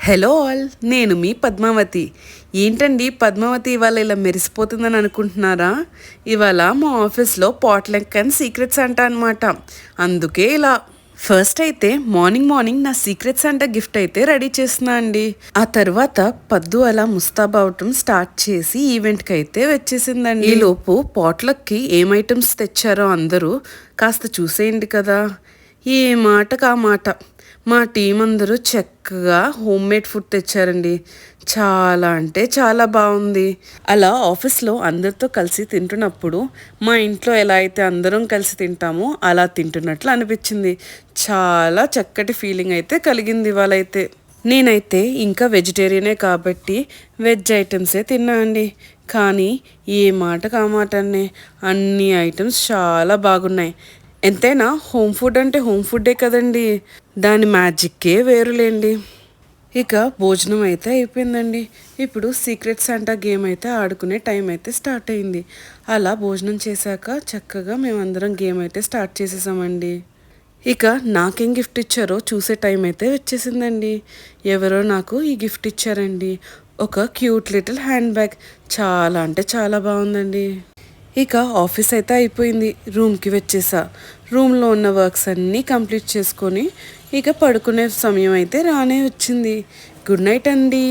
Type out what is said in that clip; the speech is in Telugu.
హలో ఆల్, నేను మీ పద్మావతి. ఏంటండి పద్మావతి ఇవాళ ఇలా మెరిసిపోతుందని అనుకుంటున్నారా? ఇవాళ మా ఆఫీస్లో పాట్లక్ అండ్ సీక్రెట్స్ అంట అనమాట. అందుకే ఇలా ఫస్ట్ అయితే మార్నింగ్ నా సీక్రెట్స్ అంట గిఫ్ట్ అయితే రెడీ చేస్తున్నా అండి. ఆ తర్వాత పద్దు అలా ముస్తాబ్ అవటం స్టార్ట్ చేసి ఈవెంట్కి అయితే వచ్చేసిందండి. ఈ లోపు పాట్లక్కి ఏం ఐటమ్స్ తెచ్చారో అందరూ కాస్త చూసేయండి కదా. ఏ మాటకు ఆ మాట మా టీం అందరూ చక్కగా హోమ్ మేడ్ ఫుడ్ తెచ్చారండి. చాలా అంటే చాలా బాగుంది. అలా ఆఫీస్లో అందరితో కలిసి తింటున్నప్పుడు మా ఇంట్లో ఎలా అయితే అందరం కలిసి తింటామో అలా తింటున్నట్లు అనిపించింది. చాలా చక్కటి ఫీలింగ్ అయితే కలిగింది ఇవాళైతే. నేనైతే ఇంకా వెజిటేరియనే కాబట్టి వెజ్ ఐటమ్సే తిన్నా అండి. కానీ ఏ మాటకు ఆ మాటనే అన్ని ఐటమ్స్ చాలా బాగున్నాయి. ఎంతైనా హోమ్ ఫుడ్ అంటే హోమ్ ఫుడ్డే కదండి, దాని మ్యాజిక్కే వేరులేండి. ఇక భోజనం అయితే అయిపోయిందండి. ఇప్పుడు సీక్రెట్ శాంటా గేమ్ అయితే ఆడుకునే టైం అయితే స్టార్ట్ అయింది. అలా భోజనం చేశాక చక్కగా మేమందరం గేమ్ అయితే స్టార్ట్ చేసేసామండి. ఇక నాకేం గిఫ్ట్ ఇచ్చారో చూసే టైం అయితే వచ్చేసిందండి. ఎవరో నాకు ఈ గిఫ్ట్ ఇచ్చారండి, ఒక క్యూట్ లిటిల్ హ్యాండ్ బ్యాగ్. చాలా అంటే చాలా బాగుందండి. ఇక ఆఫీస్ అయితే అయిపోయింది, రూమ్కి వచ్చేసా. రూమ్లో ఉన్న వర్క్స్ అన్నీ కంప్లీట్ చేసుకొని ఇక పడుకునే సమయం అయితే రానే వచ్చింది. గుడ్ నైట్ అండి.